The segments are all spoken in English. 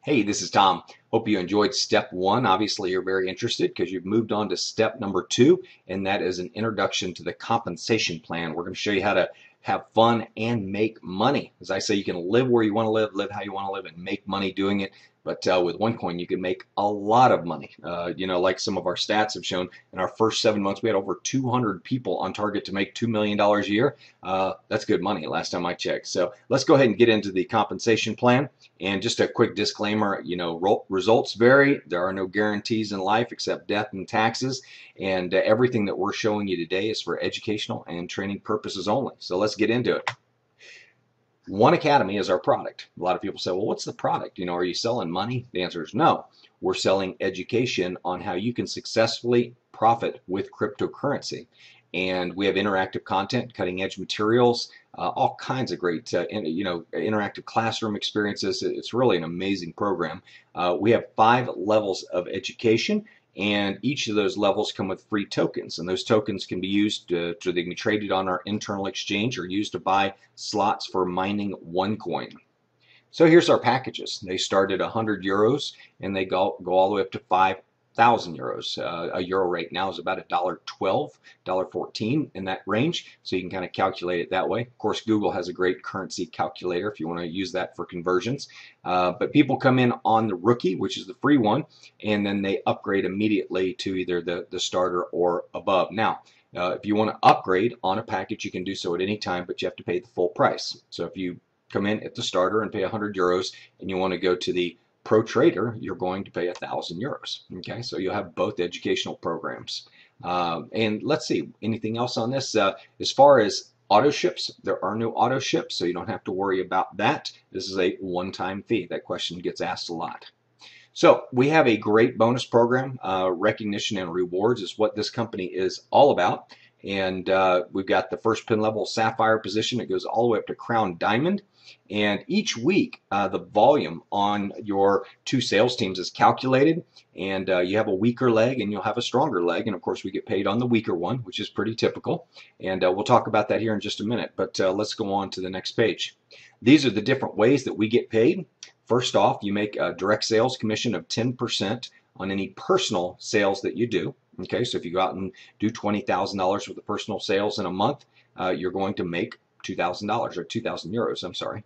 Hey, this is Tom. Hope you enjoyed step one. Obviously, you're very interested because you've moved on to step number two, and that is an introduction to the compensation plan. We're going to show you how to have fun and make money. As I say, you can live where you want to live how you want to live, and make money doing it. But with OneCoin, you can make a lot of money. Like some of our stats have shown, in our first 7 months, we had over 200 people on target to make $2 million a year. That's good money last time I checked. So let's go ahead and get into the compensation plan. And just a quick disclaimer, results vary. There are no guarantees in life except death and taxes. And everything that we're showing you today is for educational and training purposes only. So let's get into it. One Academy is our product. A lot of people say, well, what's the product? Are you selling money? The answer is no. We're selling education on how you can successfully profit with cryptocurrency. And we have interactive content, cutting edge materials, all kinds of great, interactive classroom experiences. It's really an amazing program. We have 5 levels of education, and each of those levels come with free tokens, and those tokens can be used they can be traded on our internal exchange or used to buy slots for mining OneCoin. So here's our packages. They start at €100 and they go all the way up to 5,000 euros. A euro right now is about $1.12, $1.14 in that range, so you can kind of calculate it that way. Of course, Google has a great currency calculator if you want to use that for conversions. But people come in on the rookie, which is the free one, and then they upgrade immediately to either the starter or above. Now, if you want to upgrade on a package, you can do so at any time, but you have to pay the full price. So if you come in at the starter and pay €100 and you want to go to the Pro Trader, you're going to pay €1,000. Okay, so you'll have both educational programs. And let's see, anything else on this? As far as auto ships, there are no auto ships, so you don't have to worry about that. This is a one-time fee. That question gets asked a lot. So we have a great bonus program. Recognition and rewards is what this company is all about. And we've got the first pin level Sapphire position. It goes all the way up to Crown Diamond. And each week, the volume on your 2 sales teams is calculated. And you have a weaker leg and you'll have a stronger leg. And of course, we get paid on the weaker one, which is pretty typical. And we'll talk about that here in just a minute. But let's go on to the next page. These are the different ways that we get paid. First off, you make a direct sales commission of 10% on any personal sales that you do. Okay, so if you go out and do $20,000 worth of personal sales in a month, you're going to make $2,000 or 2,000 euros. I'm sorry.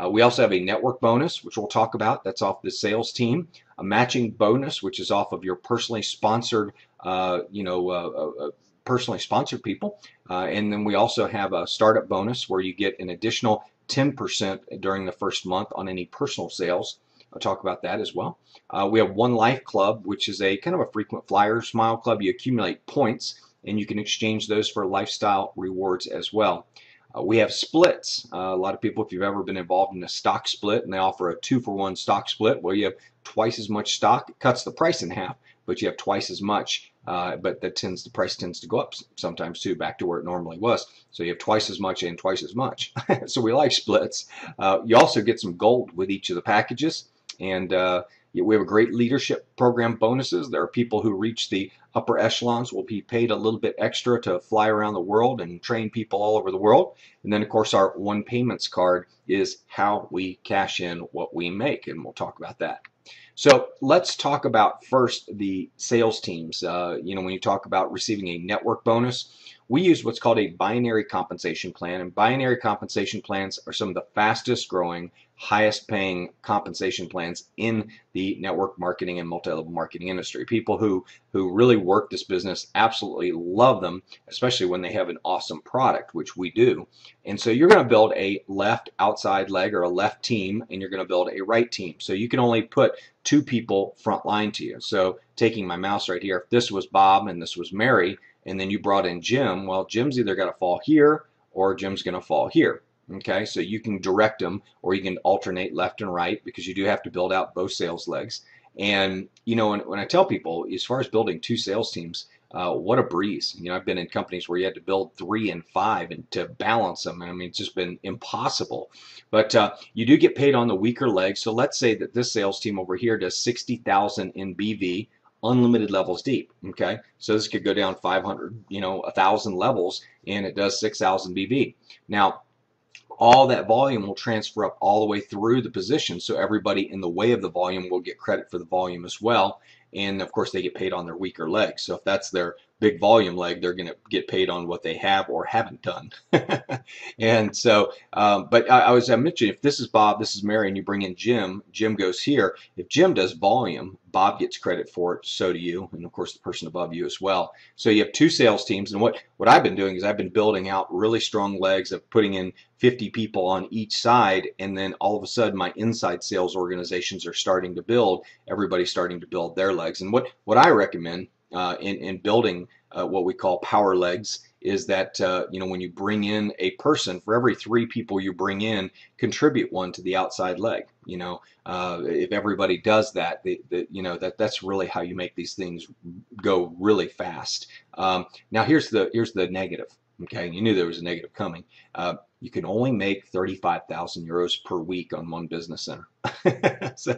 We also have a network bonus, which we'll talk about. That's off the sales team. A matching bonus, which is off of your personally sponsored, personally sponsored people. And then we also have a startup bonus where you get an additional 10% during the first month on any personal sales. I'll talk about that as well. We have One Life Club, which is a kind of a frequent flyer smile club. You accumulate points and you can exchange those for lifestyle rewards as well. We have splits. A lot of people, if you've ever been involved in a stock split, and they offer a 2-for-1 stock split where you have twice as much stock. It cuts the price in half, but you have twice as much. But the price tends to go up sometimes too, back to where it normally was. So you have twice as much and twice as much. So we like splits. You also get some gold with each of the packages. And we have a great leadership program bonuses. There are people who reach the upper echelons will be paid a little bit extra to fly around the world and train people all over the world. And then, of course, our One Payments card is how we cash in what we make, and we'll talk about that. So let's talk about first the sales teams. When you talk about receiving a network bonus, we use what's called a binary compensation plan, and binary compensation plans are some of the fastest growing, highest paying compensation plans in the network marketing and multi-level marketing industry. People who really work this business absolutely love them, especially when they have an awesome product, which we do. And so you're going to build a left outside leg or a left team, and you're going to build a right team. So you can only put 2 people front line to you. So taking my mouse right here, if this was Bob and this was Mary, and then you brought in Jim, well, Jim's either got to fall here or Jim's going to fall here. Okay, so you can direct them or you can alternate left and right because you do have to build out both sales legs. And, when I tell people, as far as building 2 sales teams, what a breeze. I've been in companies where you had to build 3 and 5 and to balance them. I mean, it's just been impossible. But you do get paid on the weaker leg. So let's say that this sales team over here does 60,000 in BV, unlimited levels deep. Okay, so this could go down 500, 1,000 levels, and it does 6,000 BV. Now, all that volume will transfer up all the way through the position, so everybody in the way of the volume will get credit for the volume as well. And of course, they get paid on their weaker leg. So if that's their big volume leg, they're going to get paid on what they have or haven't done. And so, but I mentioned, if this is Bob, this is Mary, and you bring in Jim, Jim goes here. If Jim does volume, Bob gets credit for it, so do you, and of course the person above you as well. So you have two sales teams, and what I've been doing is I've been building out really strong legs of putting in 50 people on each side, and then all of a sudden my inside sales organizations are starting to build. Everybody's starting to build their legs. And what I recommend in building what we call power legs is that when you bring in a person, for every 3 people you bring in, contribute 1 to the outside leg. If everybody does that, that's really how you make these things go really fast. Now here's the negative. Okay, you knew there was a negative coming. You can only make 35,000 euros per week on one business center. So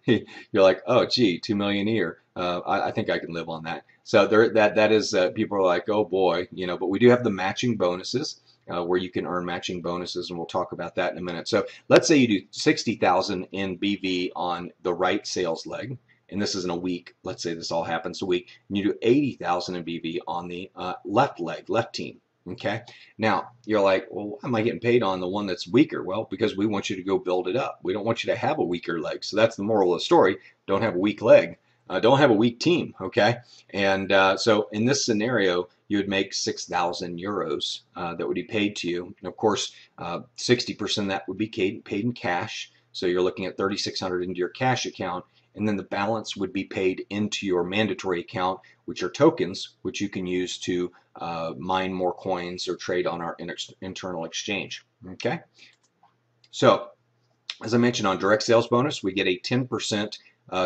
you're like, oh, gee, 2 million a year. I think I can live on that. So that is people are like, oh boy, But we do have the matching bonuses where you can earn matching bonuses, and we'll talk about that in a minute. So let's say you do 60,000 in BV on the right sales leg, and this isn't a week. Let's say this all happens a week, and you do 80,000 in BV on the left leg, left team. Okay. Now you're like, well, why am I getting paid on the one that's weaker? Well, because we want you to go build it up. We don't want you to have a weaker leg. So that's the moral of the story. Don't have a weak leg. Don't have a weak team. Okay. And so in this scenario, you would make 6,000 euros that would be paid to you. And of course, 60% of that would be paid in cash. So you're looking at 3,600 into your cash account. And then the balance would be paid into your mandatory account, which are tokens, which you can use to mine more coins or trade on our internal exchange. Okay. So as I mentioned, on direct sales bonus, we get a 10%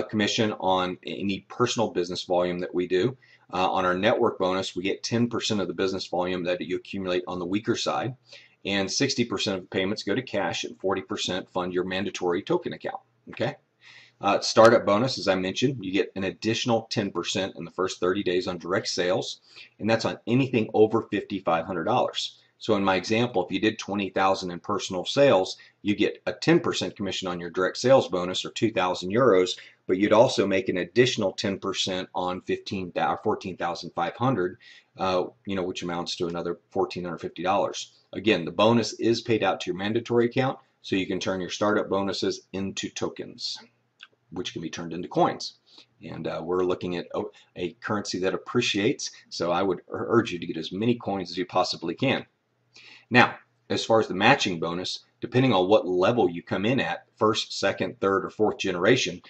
commission on any personal business volume that we do. On our network bonus, we get 10% of the business volume that you accumulate on the weaker side, and 60% of the payments go to cash, and 40% fund your mandatory token account. Okay. Startup bonus, as I mentioned, you get an additional 10% in the first 30 days on direct sales, and that's on anything over $5,500. So in my example, if you did 20,000 in personal sales, you get a 10% commission on your direct sales bonus, or 2,000 euros, but you'd also make an additional 10% on 14,500, which amounts to another $1,450. Again, the bonus is paid out to your mandatory account, so you can turn your startup bonuses into tokens, which can be turned into coins. And we're looking at a currency that appreciates, so I would urge you to get as many coins as you possibly can. Now, as far as the matching bonus, depending on what level you come in at, first, second, third, or fourth generation,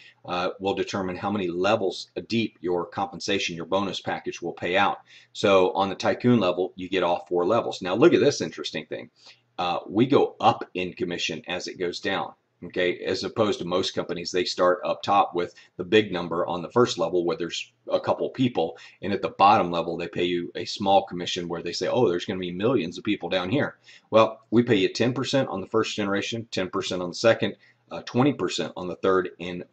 will determine how many levels deep your compensation, your bonus package will pay out. So on the tycoon level, you get all 4 levels. Now look at this interesting thing. We go up in commission as it goes down. Okay, as opposed to most companies, they start up top with the big number on the first level where there's a couple people, and at the bottom level they pay you a small commission where they say, oh, there's going to be millions of people down here. Well, we pay you 10% on the first generation, 10% on the second, 20% on the third, and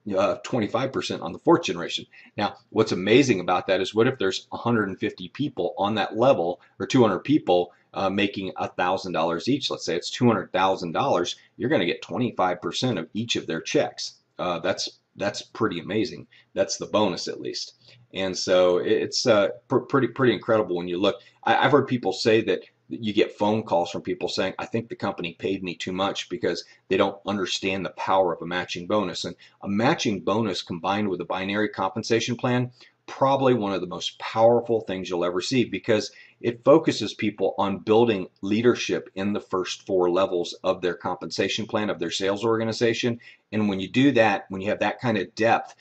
25% on the fourth generation. Now, what's amazing about that is, what if there's 150 people on that level, or 200 people making $1,000 each? Let's say it's $200,000. You're going to get 25% of each of their checks. That's pretty amazing. That's the bonus, at least. And so it's pretty incredible when you look. I've heard people say that you get phone calls from people saying, I think the company paid me too much, because they don't understand the power of a matching bonus. And a matching bonus combined with a binary compensation plan, probably one of the most powerful things you'll ever see, because it focuses people on building leadership in the first 4 levels of their compensation plan, of their sales organization. And when you do that, when you have that kind of depth,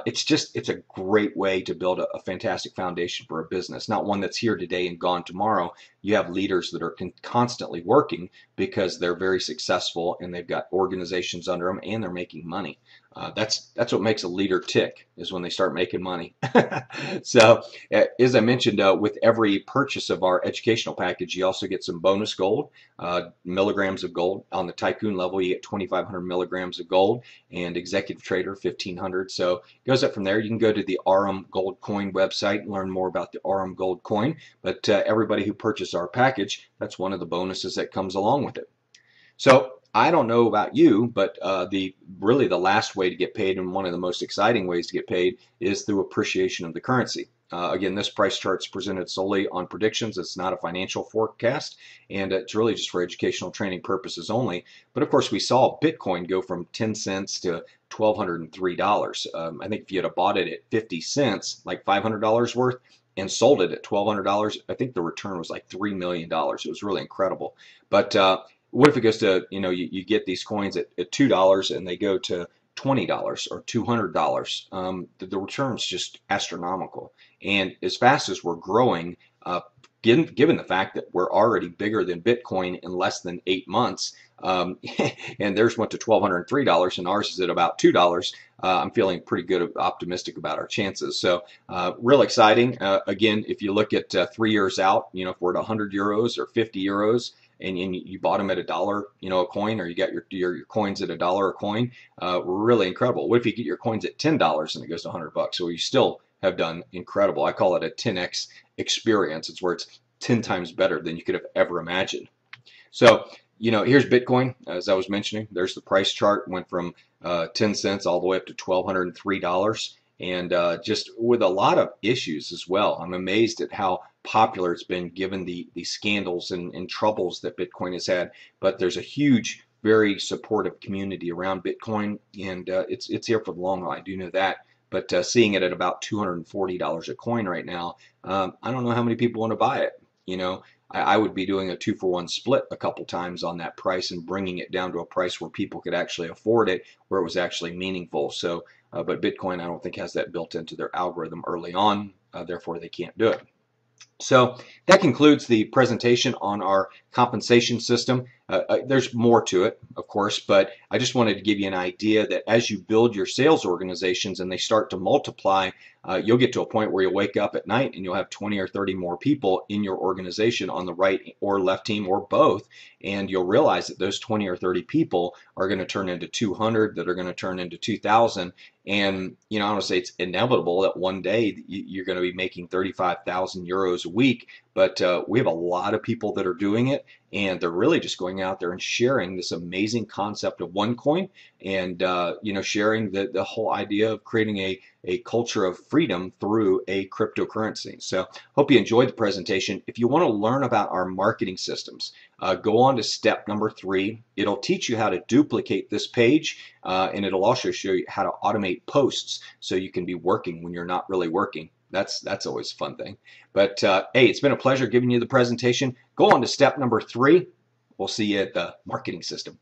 it's a great way to build a fantastic foundation for a business, not one that's here today and gone tomorrow. You have leaders that are constantly working because they're very successful and they've got organizations under them and they're making money. That's what makes a leader tick, is when they start making money. So as I mentioned, with every purchase of our educational package, you also get some bonus gold, milligrams of gold. On the tycoon level, you get 2,500 milligrams of gold, and executive trader 1,500. So it goes up from there. You can go to the RM Gold Coin website and learn more about the RM Gold Coin. But everybody who purchased our package, that's one of the bonuses that comes along with it. So I don't know about you, but the really the last way to get paid, and one of the most exciting ways to get paid, is through appreciation of the currency. Again, this price chart is presented solely on predictions. It's not a financial forecast, and it's really just for educational training purposes only. But of course, we saw Bitcoin go from 10 cents to $1,203. I think if you had bought it at 50 cents, like $500 worth, and sold it at $1,200, I think the return was like $3 million. It was really incredible. But what if it goes to, you get these coins at $2 and they go to $20 or $200? The return is just astronomical. And as fast as we're growing, given the fact that we're already bigger than Bitcoin in less than 8 months, and theirs went to $1,203 and ours is at about $2, I'm feeling pretty good, optimistic about our chances. So real exciting. Again, if you look at 3 years out, if we're at 100 euros or 50 euros, and you bought them at $1, a coin, or you got your coins at $1 a coin, really incredible. What if you get your coins at $10 and it goes to $100? So you still have done incredible. I call it a 10x experience. It's where it's 10 times better than you could have ever imagined. So, here's Bitcoin. As I was mentioning, there's the price chart. Went from 10 cents all the way up to $1,203. And just with a lot of issues as well. I'm amazed at how popular it's been given the scandals and troubles that Bitcoin has had. But there's a huge, very supportive community around Bitcoin, and it's here for the long haul. I do know that. But seeing it at about $240 a coin right now, I don't know how many people want to buy it. I would be doing a 2-for-1 split a couple times on that price and bringing it down to a price where people could actually afford it, where it was actually meaningful. So, but Bitcoin, I don't think has that built into their algorithm early on, therefore they can't do it. So that concludes the presentation on our compensation system. There's more to it, of course, but I just wanted to give you an idea that as you build your sales organizations and they start to multiply, you'll get to a point where you'll wake up at night and you'll have 20 or 30 more people in your organization on the right or left team or both, and you'll realize that those 20 or 30 people are going to turn into 200, that are going to turn into 2,000. And, I want to say it's inevitable that one day you're going to be making 35,000 euros a week, but we have a lot of people that are doing it, and they're really just going out there and sharing this amazing concept of OneCoin, and sharing the whole idea of creating a culture of freedom through a cryptocurrency. So hope you enjoyed the presentation. If you want to learn about our marketing systems, go on to step number 3. It'll teach you how to duplicate this page, and it'll also show you how to automate posts so you can be working when you're not really working. That's always a fun thing. But hey, it's been a pleasure giving you the presentation. Go on to step number 3. We'll see you at the marketing system.